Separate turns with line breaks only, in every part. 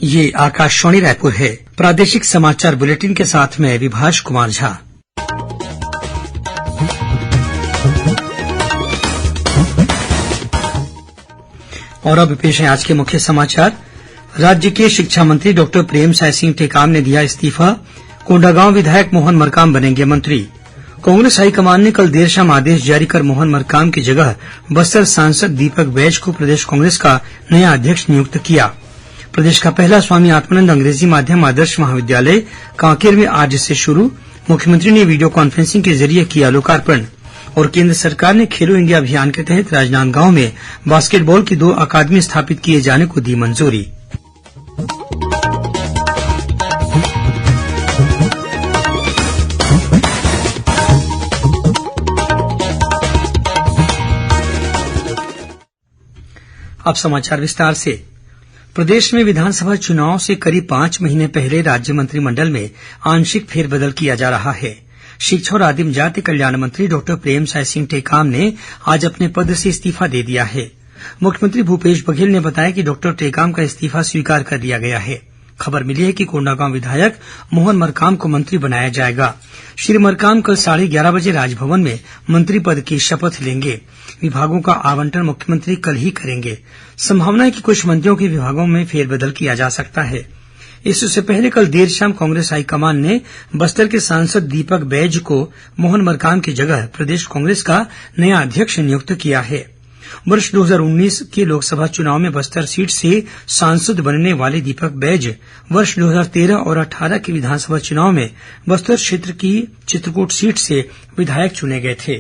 ये आकाशवाणी रायपुर है। प्रादेशिक समाचार बुलेटिन के साथ मैं विभाष कुमार झा। और अब पेश है आज के मुख्य समाचार। राज्य के शिक्षा मंत्री डॉक्टर प्रेमसाय सिंह टेकाम ने दिया इस्तीफा। कोंडागांव विधायक मोहन मरकाम बनेंगे मंत्री। कांग्रेस हाईकमान ने कल देर शाम आदेश जारी कर मोहन मरकाम की जगह बस्तर सांसद दीपक बैज को प्रदेश कांग्रेस का नया अध्यक्ष नियुक्त किया। प्रदेश का पहला स्वामी आत्मानंद अंग्रेजी माध्यम आदर्श महाविद्यालय कांकेर में आज से शुरू। मुख्यमंत्री ने वीडियो कॉन्फ्रेंसिंग के जरिए किया लोकार्पण। और केंद्र सरकार ने खेलो इंडिया अभियान के तहत राजनांदगांव में बास्केटबॉल की 2 अकादमी स्थापित किए जाने को दी मंजूरी। अब समाचार विस्तार से। प्रदेश में विधानसभा चुनाव से करीब 5 महीने पहले राज्य मंत्रिमंडल में आंशिक फेरबदल किया जा रहा है। शिक्षा और आदिम जाति कल्याण मंत्री डॉक्टर प्रेमसाय सिंह टेकाम ने आज अपने पद से इस्तीफा दे दिया है। मुख्यमंत्री भूपेश बघेल ने बताया कि डॉक्टर टेकाम का इस्तीफा स्वीकार कर लिया गया है। खबर मिली है कि कोंडागांव विधायक मोहन मरकाम को मंत्री बनाया जाएगा। श्री मरकाम कल 11:30 बजे राजभवन में मंत्री पद की शपथ लेंगे। विभागों का आवंटन मुख्यमंत्री कल ही करेंगे। संभावना है कि कुछ मंत्रियों के विभागों में फेरबदल किया जा सकता है। इससे पहले कल देर शाम कांग्रेस हाईकमान ने बस्तर के सांसद दीपक बैज को मोहन मरकाम की जगह प्रदेश कांग्रेस का नया अध्यक्ष नियुक्त किया है। वर्ष 2019 के लोकसभा चुनाव में बस्तर सीट से सांसद बनने वाले दीपक बैज वर्ष 2013 और 2018 के विधानसभा चुनाव में बस्तर क्षेत्र की चित्रकूट सीट से विधायक चुने गए थे।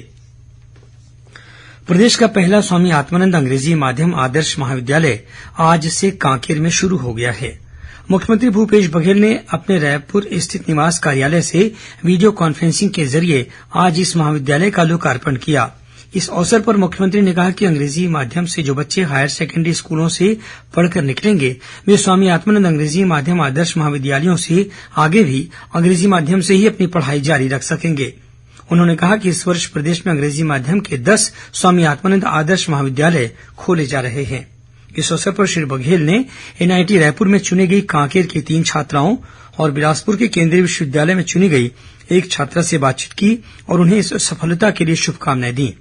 प्रदेश का पहला स्वामी आत्मानंद अंग्रेजी माध्यम आदर्श महाविद्यालय आज से कांकेर में शुरू हो गया है। मुख्यमंत्री भूपेश बघेल ने अपने रायपुर स्थित निवास कार्यालय से वीडियो कॉन्फ्रेंसिंग के जरिए आज इस महाविद्यालय का लोकार्पण किया। इस अवसर पर मुख्यमंत्री ने कहा कि अंग्रेजी माध्यम से जो बच्चे हायर सेकेंडरी स्कूलों से पढ़कर निकलेंगे वे स्वामी आत्मानंद अंग्रेजी माध्यम आदर्श महाविद्यालयों से आगे भी अंग्रेजी माध्यम से ही अपनी पढ़ाई जारी रख सकेंगे। उन्होंने कहा कि इस वर्ष प्रदेश में अंग्रेजी माध्यम के 10 स्वामी आत्मानंद आदर्श महाविद्यालय खोले जा रहे हैं। इस अवसर पर श्री बघेल ने एनआईटी रायपुर में चुनी गई कांकेर की 3 छात्राओं और बिलासपुर के केंद्रीय विश्वविद्यालय में चुनी गई एक छात्रा से बातचीत की और उन्हें इस सफलता के लिए शुभकामनाएं दी।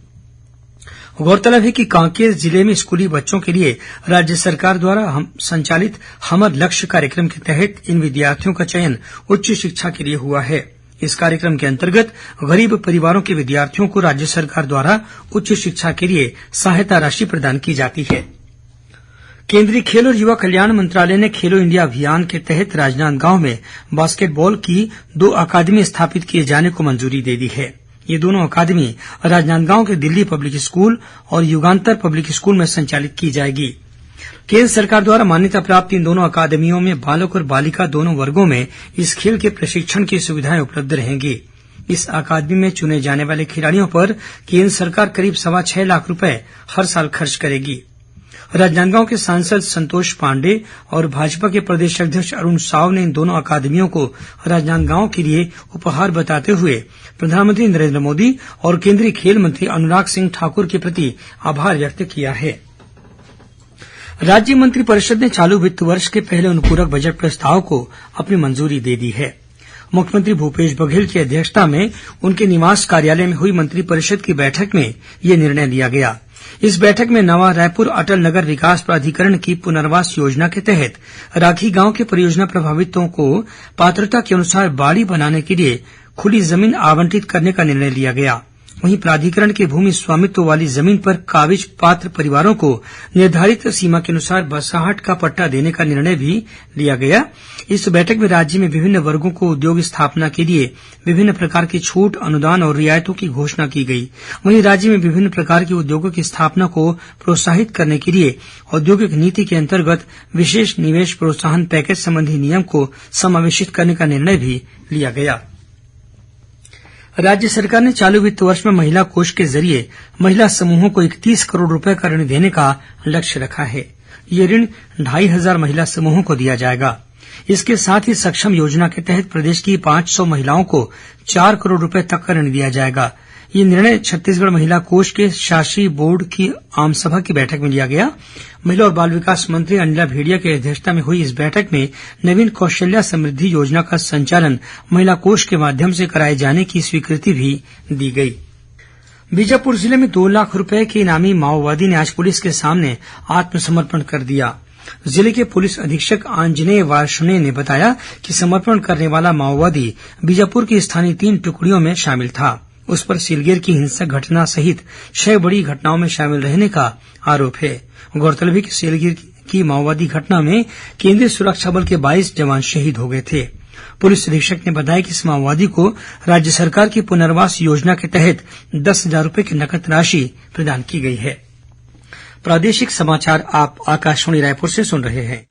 गौरतलब है कि कांकेर जिले में स्कूली बच्चों के लिए राज्य सरकार द्वारा संचालित हमर लक्ष्य कार्यक्रम के तहत इन विद्यार्थियों का चयन उच्च शिक्षा के लिए हुआ है। इस कार्यक्रम के अंतर्गत गरीब परिवारों के विद्यार्थियों को राज्य सरकार द्वारा उच्च शिक्षा के लिए सहायता राशि प्रदान की जाती है। केंद्रीय खेल और युवा कल्याण मंत्रालय ने खेलो इंडिया अभियान के तहत राजनांदगांव में बास्केटबॉल की 2 अकादमी स्थापित किए जाने को मंजूरी दे दी है। ये दोनों अकादमी राजनांदगांव के दिल्ली पब्लिक स्कूल और युगांतर पब्लिक स्कूल में संचालित की जाएगी। केंद्र सरकार द्वारा मान्यता प्राप्त इन दोनों अकादमियों में बालक और बालिका दोनों वर्गों में इस खेल के प्रशिक्षण की सुविधाएं उपलब्ध रहेंगी। इस अकादमी में चुने जाने वाले खिलाड़ियों पर केंद्र सरकार करीब 6.25 लाख रुपए हर साल खर्च करेगी। राजनांदगांव के सांसद संतोष पांडे और भाजपा के प्रदेश अध्यक्ष अरुण साव ने इन दोनों अकादमियों को राजनांदगांव के लिए उपहार बताते हुए प्रधानमंत्री नरेंद्र मोदी और केंद्रीय खेल मंत्री अनुराग सिंह ठाकुर के प्रति आभार व्यक्त किया है। राज्य मंत्रिपरिषद ने चालू वित्त वर्ष के पहले अनुपूरक बजट प्रस्ताव को अपनी मंजूरी दे दी है। मुख्यमंत्री भूपेश बघेल की अध्यक्षता में उनके निवास कार्यालय में हुई मंत्रिपरिषद की बैठक में यह निर्णय लिया गया। इस बैठक में नवा रायपुर अटल नगर विकास प्राधिकरण की पुनर्वास योजना के तहत राखी गांव के परियोजना प्रभावितों को पात्रता के अनुसार बाड़ी बनाने के लिए खुली जमीन आवंटित करने का निर्णय लिया गया। वहीं प्राधिकरण के भूमि स्वामित्व वाली जमीन पर काबिज पात्र परिवारों को निर्धारित सीमा के अनुसार बसाहट का पट्टा देने का निर्णय भी लिया गया। इस बैठक में राज्य में विभिन्न वर्गों को उद्योग स्थापना के लिए विभिन्न प्रकार की छूट, अनुदान और रियायतों की घोषणा की गई। वहीं राज्य में विभिन्न प्रकार के उद्योगों की स्थापना को प्रोत्साहित करने के लिए औद्योगिक नीति के अंतर्गत विशेष निवेश प्रोत्साहन पैकेज संबंधी नियम को समावेशित करने का निर्णय भी लिया गया। राज्य सरकार ने चालू वित्त वर्ष में महिला कोष के जरिए महिला समूहों को 31 करोड़ रुपए का ऋण देने का लक्ष्य रखा है। ये ऋण 2,500 महिला समूहों को दिया जाएगा। इसके साथ ही सक्षम योजना के तहत प्रदेश की 500 महिलाओं को 4 करोड़ रुपए तक का ऋण दिया जाएगा। ये निर्णय छत्तीसगढ़ महिला कोष के शासी बोर्ड की आमसभा की बैठक में लिया गया। महिला और बाल विकास मंत्री अनिला भेड़िया की अध्यक्षता में हुई इस बैठक में नवीन कौशल्या समृद्धि योजना का संचालन महिला कोष के माध्यम से कराए जाने की स्वीकृति भी दी गई। बीजापुर जिले में 2 लाख रूपये के इनामी माओवादी ने आज पुलिस के सामने आत्मसमर्पण कर दिया। जिले के पुलिस अधीक्षक आंजनेय वार्ष्णेय ने बताया कि समर्पण करने वाला माओवादी बीजापुर की स्थानीय 3 टुकड़ियों में शामिल था। उस पर सीलगेर की हिंसक घटना सहित 6 बड़ी घटनाओं में शामिल रहने का आरोप है। गौरतलब है कि सीलगेर की माओवादी घटना में केंद्रीय सुरक्षा बल के 22 जवान शहीद हो गए थे। पुलिस अधीक्षक ने बताया कि इस माओवादी को राज्य सरकार की पुनर्वास योजना के तहत 10,000 रूपये की नकद राशि प्रदान की गई है। प्रादेशिक समाचार आप आकाशवाणी रायपुर से सुन रहे हैं।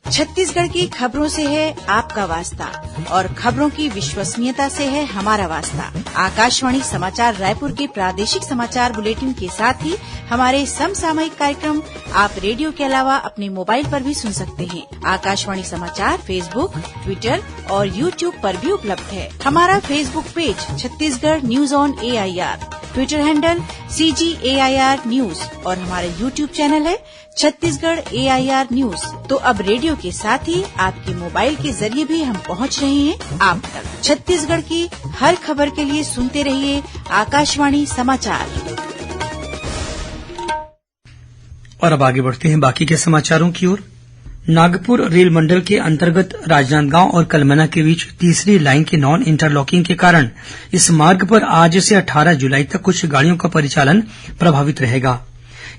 छत्तीसगढ़ की खबरों से है आपका वास्ता और खबरों की विश्वसनीयता से है हमारा वास्ता। आकाशवाणी समाचार रायपुर के प्रादेशिक समाचार बुलेटिन के साथ ही हमारे समसामयिक कार्यक्रम आप रेडियो के अलावा अपने मोबाइल पर भी सुन सकते हैं। आकाशवाणी समाचार फेसबुक, ट्विटर और यूट्यूब पर भी उपलब्ध है। हमारा Facebook page Chhattisgarh news on AIR, Twitter handle CGAIR news और हमारा यूट्यूब चैनल है छत्तीसगढ़ AIR न्यूज। तो अब रेडियो के साथ ही आपके मोबाइल के जरिए भी हम पहुंच रहे हैं आप तक। छत्तीसगढ़ की हर खबर के लिए सुनते रहिए आकाशवाणी समाचार।
और अब आगे बढ़ते हैं बाकी के समाचारों की ओर। नागपुर रेल मंडल के अंतर्गत राजनांदगांव और कलमना के बीच तीसरी लाइन के नॉन इंटरलॉकिंग के कारण इस मार्ग पर आज से 18 जुलाई तक कुछ गाड़ियों का परिचालन प्रभावित रहेगा।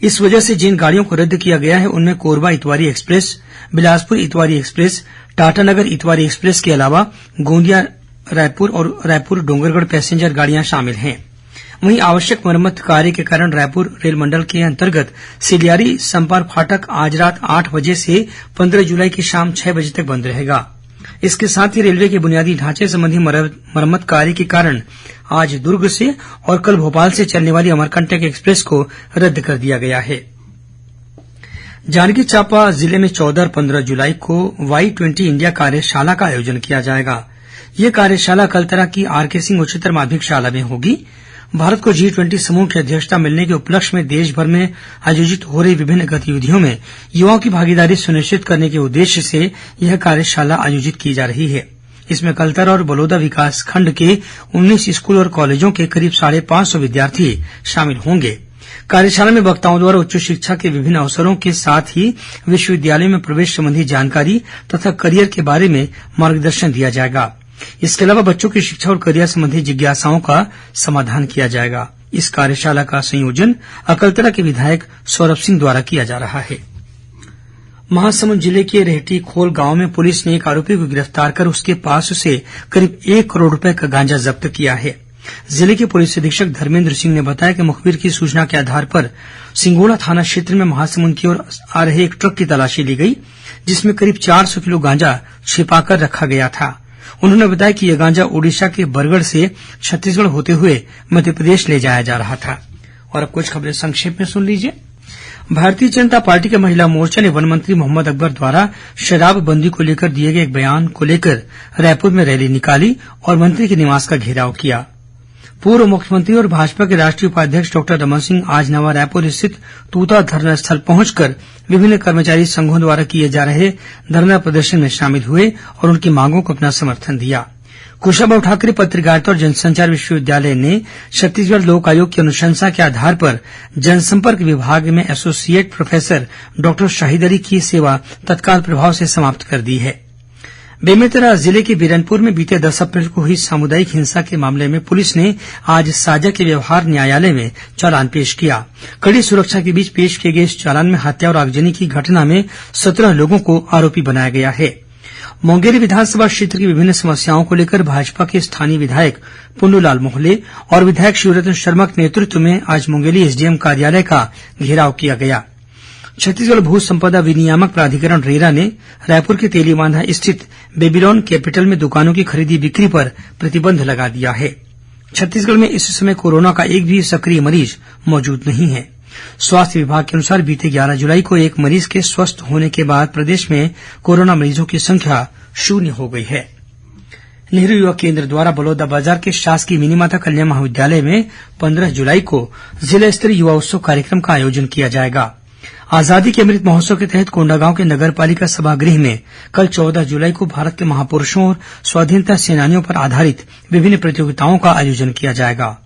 इस वजह से जिन गाड़ियों को रद्द किया गया है उनमें Korba Itwari express, Bilaspur Itwari express, Tatanagar Itwari express के अलावा गोंदिया रायपुर और रायपुर डोंगरगढ़ पैसेंजर गाड़ियां शामिल हैं। वहीं आवश्यक मरम्मत कार्य के कारण रायपुर रेल मंडल के अंतर्गत सिलियारी समपार फाटक आज रात 8 बजे से 15 जुलाई की शाम 6 बजे तक बंद रहेगा। इसके साथ ही रेलवे के बुनियादी ढांचे संबंधी मरम्मत कार्य के कारण आज दुर्ग से और कल भोपाल से चलने वाली अमरकंटक एक्सप्रेस को रद्द कर दिया गया है। जांजगीर चांपा जिले में 14 और 15 जुलाई को Y20 इंडिया कार्यशाला का आयोजन किया जाएगा। यह कार्यशाला कलतरा की RK सिंह उच्चतर माध्यमिक शाला में होगी। भारत को G20 समूह की अध्यक्षता मिलने के उपलक्ष्य में देश भर में आयोजित हो रही विभिन्न गतिविधियों में युवाओं की भागीदारी सुनिश्चित करने के उद्देश्य से यह कार्यशाला आयोजित की जा रही है। इसमें कलतरा और बलौदा विकास खंड के 19 स्कूल और कॉलेजों के करीब 550 विद्यार्थी शामिल होंगे। कार्यशाला में वक्ताओं द्वारा उच्च शिक्षा के विभिन्न अवसरों के साथ ही विश्वविद्यालय में प्रवेश संबंधी जानकारी तथा करियर के बारे में मार्गदर्शन दिया जाएगा। इसके अलावा बच्चों की शिक्षा और करियर संबंधी जिज्ञासाओं का समाधान किया जाएगा। इस कार्यशाला का संयोजन अकलतरा के विधायक सौरभ सिंह द्वारा किया जा रहा है। महासमुंद जिले के रेहटी खोल गांव में पुलिस ने एक आरोपी को गिरफ्तार कर उसके पास से करीब 1 करोड़ रुपए का गांजा जब्त किया है। जिले के पुलिस अधीक्षक धर्मेन्द्र सिंह ने बताया कि मुखबिर की सूचना के आधार पर सिंगोड़ा थाना क्षेत्र में महासमुंद की ओर आ रहे एक ट्रक की तलाशी ली गई, जिसमें करीब 400 किलो गांजा छिपाकर रखा गया था। उन्होंने बताया कि यह गांजा ओडिशा के बरगढ़ से छत्तीसगढ़ होते हुए मध्यप्रदेश ले जाया जा रहा था। और अब कुछ खबरें संक्षेप में सुन लीजिए। भारतीय जनता पार्टी के महिला मोर्चा ने वन मंत्री मोहम्मद अकबर द्वारा शराबबंदी को लेकर दिए गए एक बयान को लेकर रायपुर में रैली निकाली और मंत्री के निवास का घेराव किया। पूर्व मुख्यमंत्री और भाजपा के राष्ट्रीय उपाध्यक्ष डॉक्टर रमन सिंह आज नवा रायपुर स्थित तूता धरना स्थल पहुंचकर विभिन्न कर्मचारी संघों द्वारा किए जा रहे धरना प्रदर्शन में शामिल हुए और उनकी मांगों को अपना समर्थन दिया। कुशाभाऊ ठाकरे पत्रकारिता और जनसंचार विश्वविद्यालय ने छत्तीसगढ़ लोक आयोग की अनुशंसा के आधार पर जनसंपर्क विभाग में associate professor doctor Shahid Ali की सेवा तत्काल प्रभाव से समाप्त कर दी है। बेमेतरा जिले के बीरनपुर में बीते 10 अप्रैल को हुई सामुदायिक हिंसा के मामले में पुलिस ने आज साजा के व्यवहार न्यायालय में चालान पेश किया। कड़ी सुरक्षा के बीच पेश किए गए इस चालान में हत्या और आगजनी की घटना में 17 लोगों को आरोपी बनाया गया है। मुंगेली विधानसभा क्षेत्र की विभिन्न समस्याओं को लेकर भाजपा के स्थानीय विधायक पुन्नूलाल मोहले और विधायक शिवरतन शर्मा के नेतृत्व में आज मुंगेली एसडीएम कार्यालय का घेराव किया गया। छत्तीसगढ़ भू संपदा विनियामक प्राधिकरण रेरा ने रायपुर के तेलीबांधा स्थित बेबीलोन कैपिटल में दुकानों की खरीदी बिक्री पर प्रतिबंध लगा दिया है। छत्तीसगढ़ में इस समय कोरोना का एक भी सक्रिय मरीज मौजूद नहीं है। स्वास्थ्य विभाग के अनुसार बीते 11 जुलाई को एक मरीज के स्वस्थ होने के बाद प्रदेश में कोरोना मरीजों की संख्या 0 हो गई है। नेहरू युवा केंद्र द्वारा बलौदाबाजार के शासकीय मिनीमाता कन्या महाविद्यालय में 15 जुलाई को जिला स्तरीय युवा उत्सव कार्यक्रम का आयोजन किया जाएगा। आजादी के अमृत महोत्सव के तहत कोंडागांव के नगर पालिका सभागृह में कल 14 जुलाई को भारत के महापुरुषों और स्वाधीनता सेनानियों पर आधारित विभिन्न प्रतियोगिताओं का आयोजन किया जाएगा।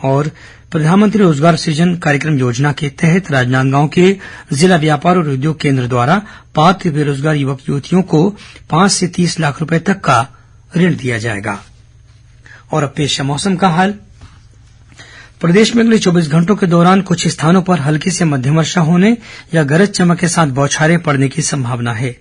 और प्रधानमंत्री रोजगार सृजन कार्यक्रम योजना के तहत राजनांदगांव के जिला व्यापार और उद्योग केंद्र द्वारा पात्र बेरोजगार युवक युवतियों को 5 से 30 लाख रुपए तक का ऋण दिया जाएगा। और अब पेश है मौसम का हाल। प्रदेश में अगले 24 घंटों के दौरान कुछ स्थानों पर हल्की से मध्यम वर्षा होने या गरज चमक के साथ बौछारें पड़ने की संभावना है।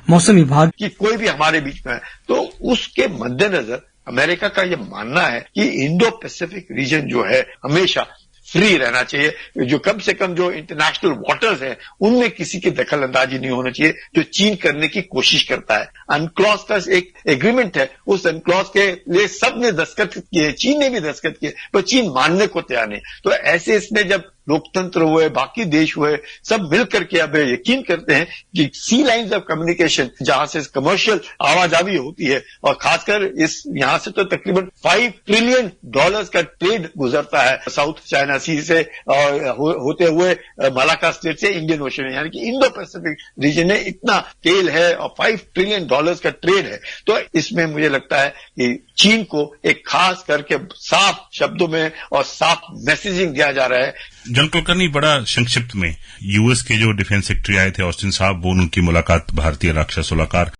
मौसम विभाग
कि कोई भी हमारे बीच में है तो उसके मद्देनजर अमेरिका का यह मानना है कि इंडो पैसिफिक रीजन जो है हमेशा फ्री रहना चाहिए, जो कम से कम जो इंटरनेशनल वाटर्स हैं उनमें किसी की दखल अंदाजी नहीं होना चाहिए, जो चीन करने की कोशिश करता है। अनक्लॉज का एक एग्रीमेंट है, उस अनक्लॉज के लिए सब ने दस्तखत किए, चीन ने भी दस्तखत किए, पर चीन मानने को तैयार नहीं। तो ऐसे इसमें जब लोकतंत्र हुए, बाकी देश हुए, सब मिलकर के अब यकीन करते हैं कि सी लाइन्स ऑफ कम्युनिकेशन जहां से कमर्शियल आवाजावी होती है और खासकर इस यहां से तो तकरीबन $5 ट्रिलियन का ट्रेड गुजरता है साउथ चाइना सी से और होते हुए मलाक्का स्टेट से इंडियन ओशन, यानी कि इंडो पैसिफिक रीजन में इतना तेल है और $5 ट्रिलियन का ट्रेड है। तो इसमें मुझे लगता है कि चीन को एक खास करके साफ शब्दों में और साफ मैसेजिंग दिया जा रहा है।
जनरल कुलकर्णी, बड़ा संक्षिप्त में यूएस के जो डिफेंस सेक्रेटरी आए थे ऑस्टिन साहब, वो उनकी मुलाकात भारतीय रक्षा सलाहकार